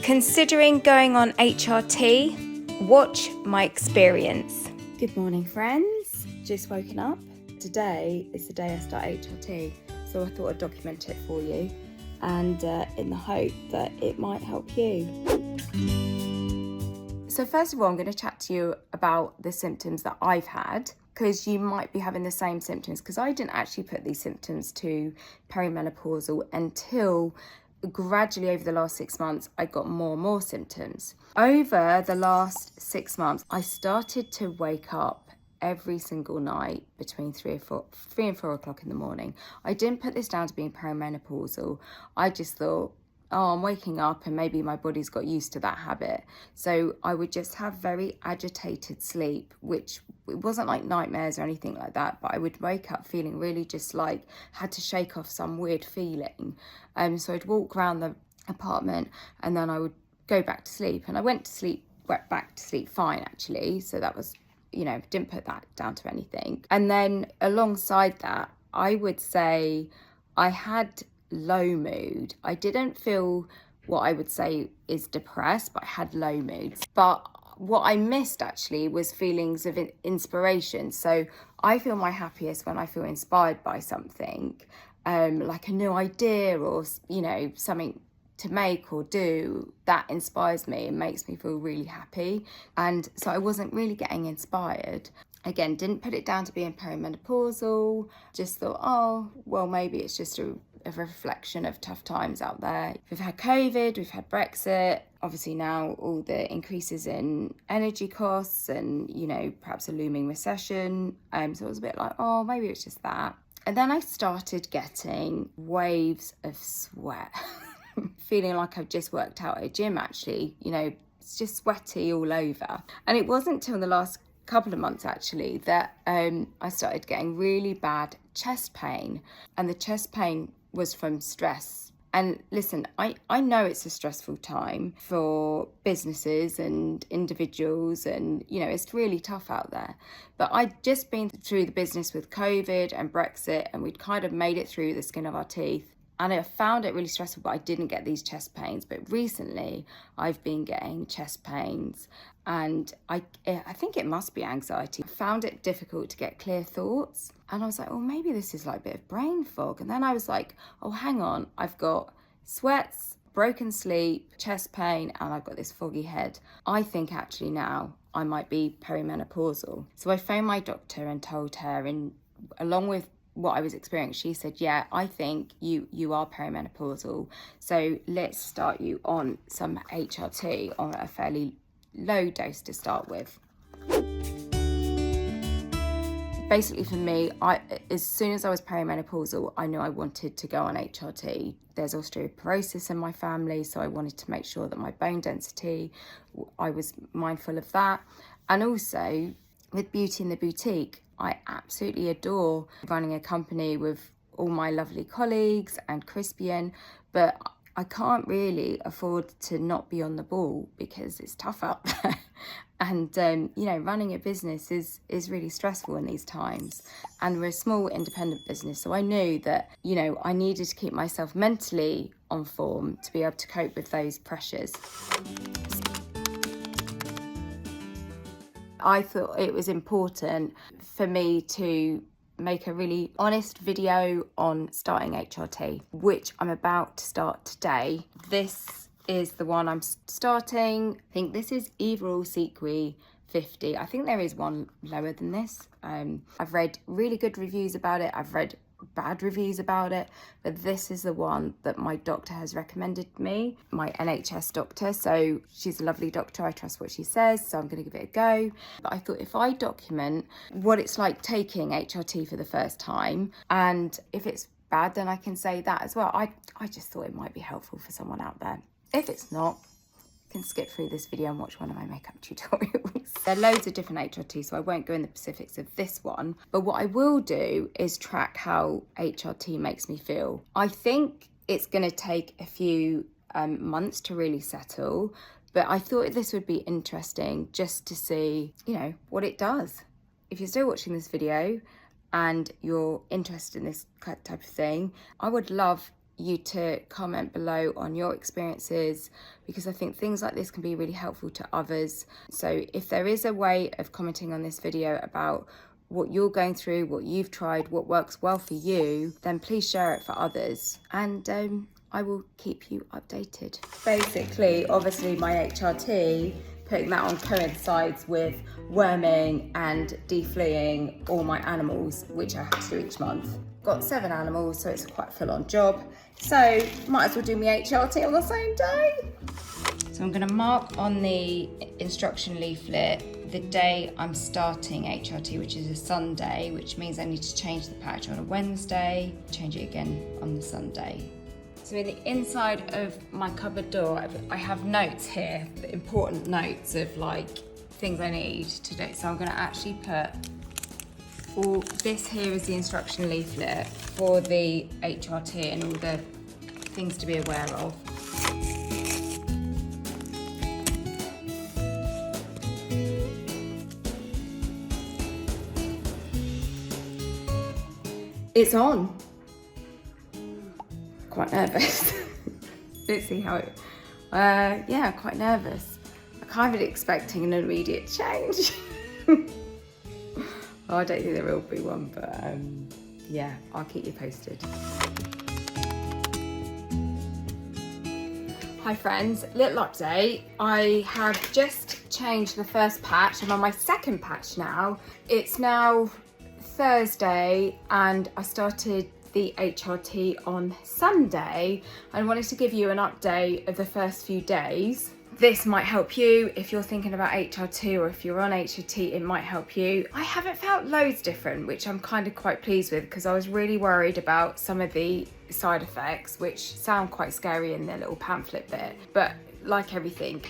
Considering going on HRT? Watch my experience. Good morning, friends. Just woken up. Today is the day I start HRT, so I thought I'd document it for you, and in the hope that it might help you. So first of all, I'm going to chat to you about the symptoms that I've had, because you might be having the same symptoms, because I didn't actually put these symptoms to perimenopausal until gradually over the last 6 months, I got more and more symptoms. Over the last 6 months, I started to wake up every single night between 3 and 4 o'clock in the morning. I didn't put this down to being perimenopausal. I just thought, oh, I'm waking up and maybe my body's got used to that habit. So I would just have very agitated sleep, which it wasn't like nightmares or anything like that, but I would wake up feeling really just like had to shake off some weird feeling. So I'd walk around the apartment and then I would go back to sleep, and I went back to sleep fine actually. So that was, didn't put that down to anything. And then alongside that, I would say I had low mood. I didn't feel what I would say is depressed, but I had low moods. But what I missed actually was feelings of inspiration. So I feel my happiest when I feel inspired by something, like a new idea or, something to make or do that inspires me and makes me feel really happy. And so I wasn't really getting inspired. Again, didn't put it down to being perimenopausal, just thought, oh, well, maybe it's just a reflection of tough times out there. We've had COVID, we've had Brexit, obviously now all the increases in energy costs and, perhaps a looming recession. So it was a bit like, oh, maybe it's just that. And then I started getting waves of sweat, feeling like I've just worked out at a gym actually, it's just sweaty all over. And it wasn't till the last couple of months actually that I started getting really bad chest pain, and the chest pain was from stress. And listen, I know it's a stressful time for businesses and individuals, and it's really tough out there, but I'd just been through the business with COVID and Brexit, and we'd kind of made it through the skin of our teeth. And I found it really stressful, but I didn't get these chest pains. But recently, I've been getting chest pains, and I think it must be anxiety. I found it difficult to get clear thoughts. And I was like, oh, maybe this is like a bit of brain fog. And then I was like, oh, hang on. I've got sweats, broken sleep, chest pain, and I've got this foggy head. I think actually now I might be perimenopausal. So I phoned my doctor and told her, and along with what I was experiencing, she said, yeah, I think you are perimenopausal, so let's start you on some HRT on a fairly low dose to start with. Basically for me, as soon as I was perimenopausal, I knew I wanted to go on HRT. There's osteoporosis in my family, so I wanted to make sure that my bone density, I was mindful of that. And also with Beauty in the Boutique, I absolutely adore running a company with all my lovely colleagues and Crispian, but I can't really afford to not be on the ball because it's tough out there. And, running a business is really stressful in these times. And we're a small independent business, so I knew that, I needed to keep myself mentally on form to be able to cope with those pressures. I thought it was important for me to make a really honest video on starting HRT, which I'm about to start today. This is the one I'm starting. I think this is Everall Sequi 50. I think there is one lower than this. I've read really good reviews about it. I've read bad reviews about it, but this is the one that my doctor has recommended me, my NHS doctor. So she's a lovely doctor, I trust what she says, so I'm going to give it a go. But I thought if I document what it's like taking HRT for the first time, and if it's bad, then I can say that as well. I just thought it might be helpful for someone out there. If it's not, can skip through this video and watch one of my makeup tutorials. There are loads of different HRT, so I won't go in the specifics of this one, but what I will do is track how HRT makes me feel. I think it's going to take a few months to really settle, but I thought this would be interesting just to see, what it does. If you're still watching this video and you're interested in this type of thing, I would love you to comment below on your experiences, because I think things like this can be really helpful to others. So if there is a way of commenting on this video about what you're going through, what you've tried, what works well for you, then please share it for others, and I will keep you updated. Basically, obviously my HRT, putting that on coincides with worming and defleeing all my animals, which I have to do each month. Got 7 animals, so it's quite a full-on job. So might as well do my HRT on the same day. So I'm gonna mark on the instruction leaflet the day I'm starting HRT, which is a Sunday, which means I need to change the patch on a Wednesday, change it again on the Sunday. So in the inside of my cupboard door, I have notes here, important notes of like things I need to do. So I'm gonna actually put all this here is the instruction leaflet for the HRT and all the things to be aware of. It's on. Quite nervous. Let's see how it, yeah, quite nervous. I'm kind of expecting an immediate change. Well, I don't think there will be one, but yeah, I'll keep you posted. Hi friends, little update. I have just changed the first patch. I'm on my second patch now. It's now Thursday and I started the HRT on Sunday. I wanted to give you an update of the first few days. This might help you if you're thinking about HRT, or if you're on HRT, it might help you. I haven't felt loads different, which I'm kind of quite pleased with, because I was really worried about some of the side effects, which sound quite scary in the little pamphlet bit. But like everything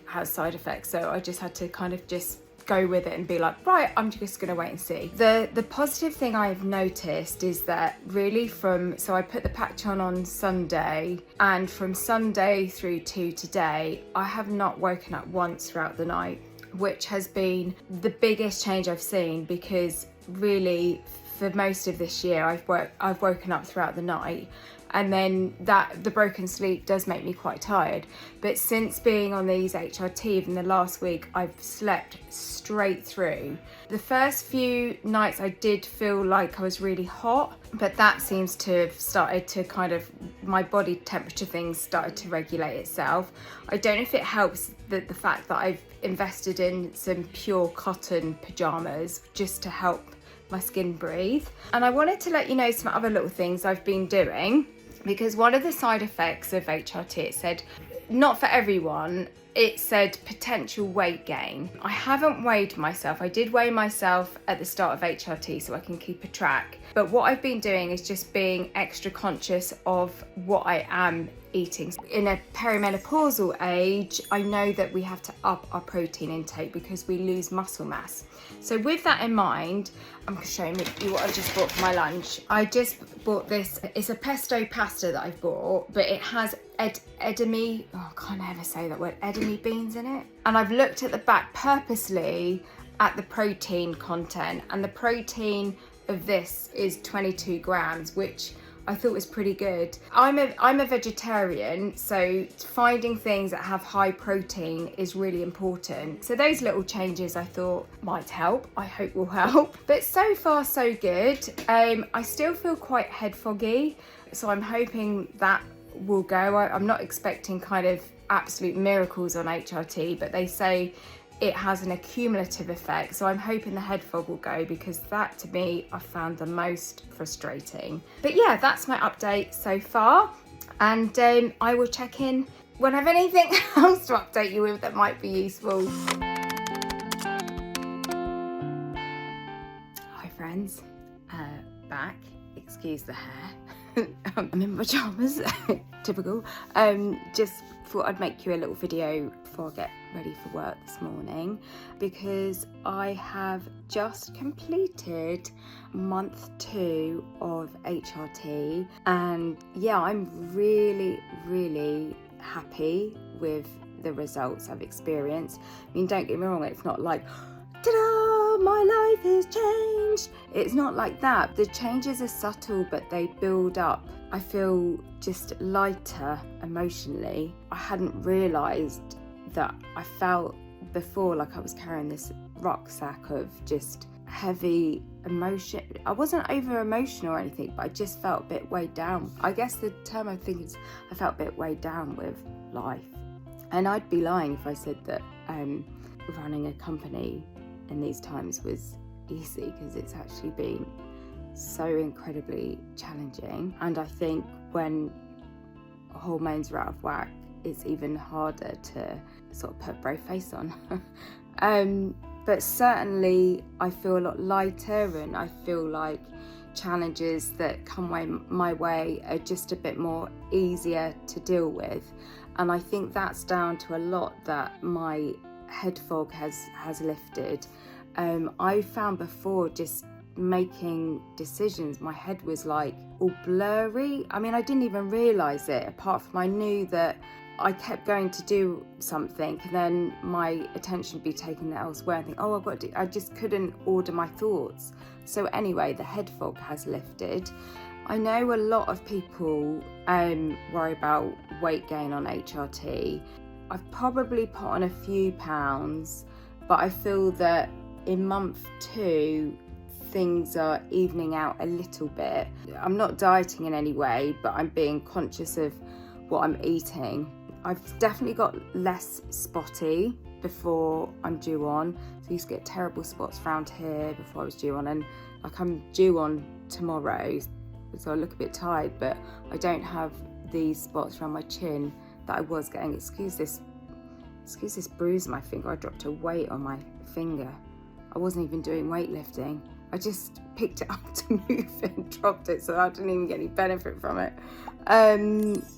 has side effects. So I just had to kind of just go with it and be like, right, I'm just gonna wait and see. The positive thing I've noticed is that really so I put the patch on Sunday, and from Sunday through to today, I have not woken up once throughout the night, which has been the biggest change I've seen, because really for most of this year I've woken up throughout the night, and then the broken sleep does make me quite tired. But since being on these HRT, even the last week, I've slept straight through. The first few nights I did feel like I was really hot, but that seems to have started to kind of, my body temperature things started to regulate itself. I don't know if it helps the fact that I've invested in some pure cotton pajamas just to help my skin breathe. And I wanted to let you know some other little things I've been doing, because one of the side effects of HRT, it said, not for everyone, it said potential weight gain. I haven't weighed myself. I did weigh myself at the start of HRT so I can keep a track. But what I've been doing is just being extra conscious of what I am eating. In a perimenopausal age, I know that we have to up our protein intake because we lose muscle mass. So with that in mind, I'm showing you what I just bought for my lunch. I just bought this, it's a pesto pasta that I've bought, but it has edamame, oh, I can't ever say that word, edamame beans in it. And I've looked at the back purposely at the protein content, and the protein of this is 22 grams, which I thought was pretty good. I'm a vegetarian, so finding things that have high protein is really important. So those little changes I thought might help, I hope will help. But so far so good. I still feel quite head foggy, so I'm hoping that will go. I'm not expecting kind of absolute miracles on HRT, but they say it has an accumulative effect, so I'm hoping the head fog will go, because that to me I found the most frustrating. But yeah, that's my update so far, and I will check in when I have anything else to update you with that might be useful. Hi friends, back, excuse the hair. I'm in pajamas, typical. Just thought I'd make you a little video before I get ready for work this morning, because I have just completed month 2 of HRT, and yeah, I'm really happy with the results I've experienced. I mean, don't get me wrong, it's not like, ta-da, my life has changed. changed. It's not like that. The changes are subtle, but they build up. I feel just lighter emotionally. I hadn't realised that I felt before like I was carrying this rucksack of just heavy emotion. I wasn't over emotional or anything, but I just felt a bit weighed down. I guess the term I think is I felt a bit weighed down with life. And I'd be lying if I said that running a company in these times was easy, because it's actually been so incredibly challenging. And I think when hormones are out of whack, it's even harder to sort of put a brave face on. But certainly I feel a lot lighter, and I feel like challenges that come my way are just a bit more easier to deal with. And I think that's down to a lot that my head fog has lifted. I found before just making decisions, my head was like all blurry. I mean, I didn't even realise it, apart from I knew that I kept going to do something and then my attention would be taken elsewhere and think, oh, I've got to do. I just couldn't order my thoughts. So anyway, the head fog has lifted. I know a lot of people worry about weight gain on HRT. I've probably put on a few pounds, but I feel that in month 2, things are evening out a little bit. I'm not dieting in any way, but I'm being conscious of what I'm eating. I've definitely got less spotty before I'm due on. So I used to get terrible spots around here before I was due on, and like I'm due on tomorrow, so I look a bit tired, but I don't have these spots around my chin that I was getting. Excuse this bruise on my finger. I dropped a weight on my finger. I wasn't even doing weightlifting. I just picked it up to move it and dropped it, so I didn't even get any benefit from it.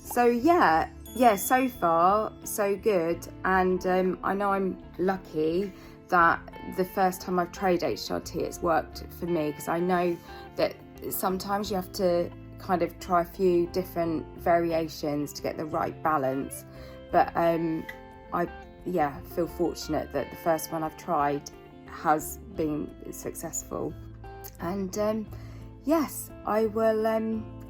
So yeah, so far so good. And I know I'm lucky that the first time I've tried HRT, it's worked for me, because I know that sometimes you have to kind of try a few different variations to get the right balance. But I feel fortunate that the first one I've tried has been successful. And yes, I will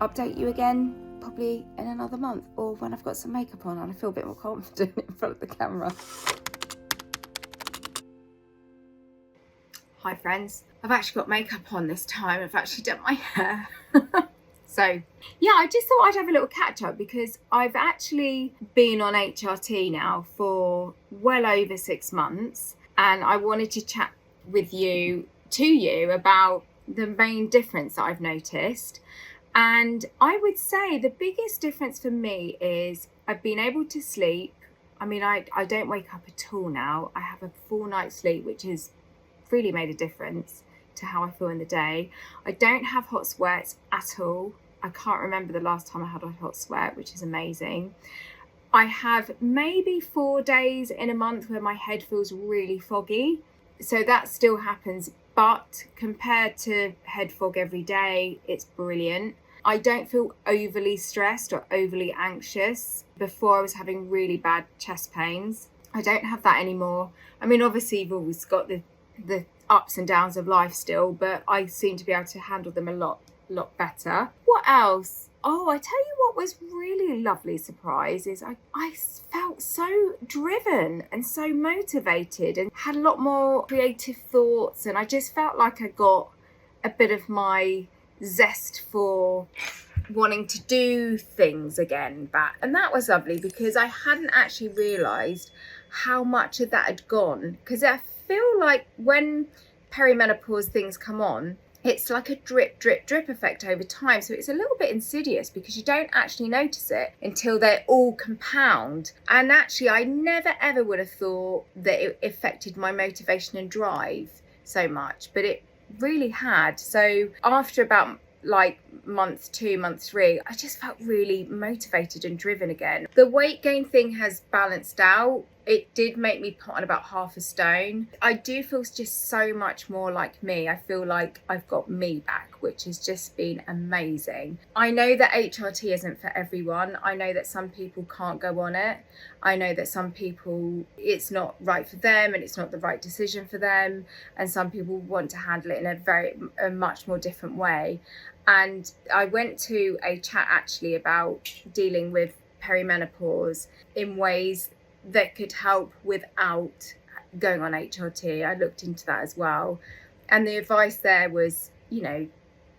update you again probably in another month, or when I've got some makeup on and I feel a bit more confident in front of the camera. Hi friends, I've actually got makeup on this time. I've actually done my hair. So yeah, I just thought I'd have a little catch up, because I've actually been on HRT now for well over 6 months, and I wanted to chat with you about the main difference that I've noticed. And I would say the biggest difference for me is I've been able to sleep. I mean, I don't wake up at all now. I have a full night's sleep, which has really made a difference to how I feel in the day. I don't have hot sweats at all. I can't remember the last time I had a hot sweat, which is amazing. I have maybe 4 days in a month where my head feels really foggy. So that still happens, but compared to head fog every day, it's brilliant. I don't feel overly stressed or overly anxious. Before, I was having really bad chest pains. I don't have that anymore. I mean, obviously you've always got the ups and downs of life still, but I seem to be able to handle them a lot better. What else? Oh, I tell you what was really lovely surprise is I felt so driven and so motivated and had a lot more creative thoughts, and I just felt like I got a bit of my zest for wanting to do things again back. And that was lovely, because I hadn't actually realised how much of that had gone, because I feel like when perimenopause things come on, it's like a drip effect over time. So it's a little bit insidious, because you don't actually notice it until they all compound. And actually, I never ever would have thought that it affected my motivation and drive so much, but it really had. So after about like month 2, month 3, I just felt really motivated and driven again. The weight gain thing has balanced out. it did make me put on about half a stone. I do feel just so much more like me. I feel like I've got me back, which has just been amazing. I know that HRT isn't for everyone. I know that some people can't go on it. I know that some people, it's not right for them and it's not the right decision for them. And some people want to handle it in a much more different way. And I went to a chat actually about dealing with perimenopause in ways that could help without going on HRT. I looked into that as well. And the advice there was, the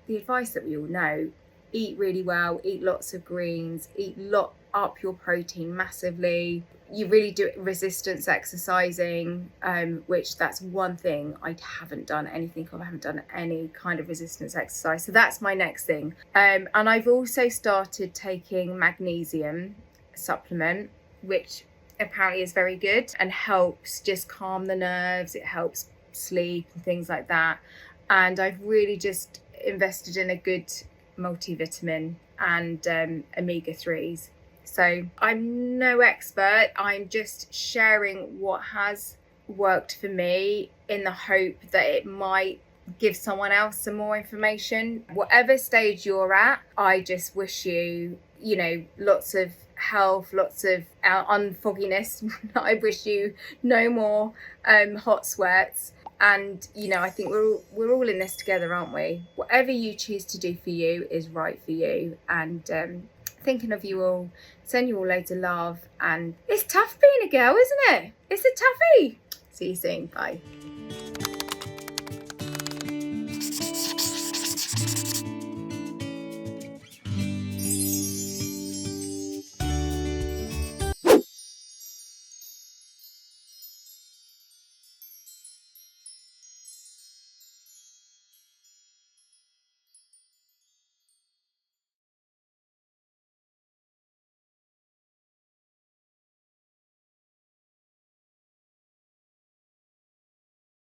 advice that we all know: eat really well, eat lots of greens, up your protein massively. You really do resistance exercising, which that's one thing I haven't done anything of. I haven't done any kind of resistance exercise. So that's my next thing. And I've also started taking magnesium supplement, which apparently is very good and helps just calm the nerves. It helps sleep and things like that. And I've really just invested in a good multivitamin and omega-3s. So I'm no expert. I'm just sharing what has worked for me in the hope that it might give someone else some more information. Whatever stage you're at, I just wish you, lots of health, lots of unfogginess. I wish you no more hot sweats. And I think we're all in this together, aren't we? Whatever you choose to do for you is right for you. And thinking of you all, send you all loads of love. And it's tough being a girl, isn't it? It's a toughie. See you soon. Bye.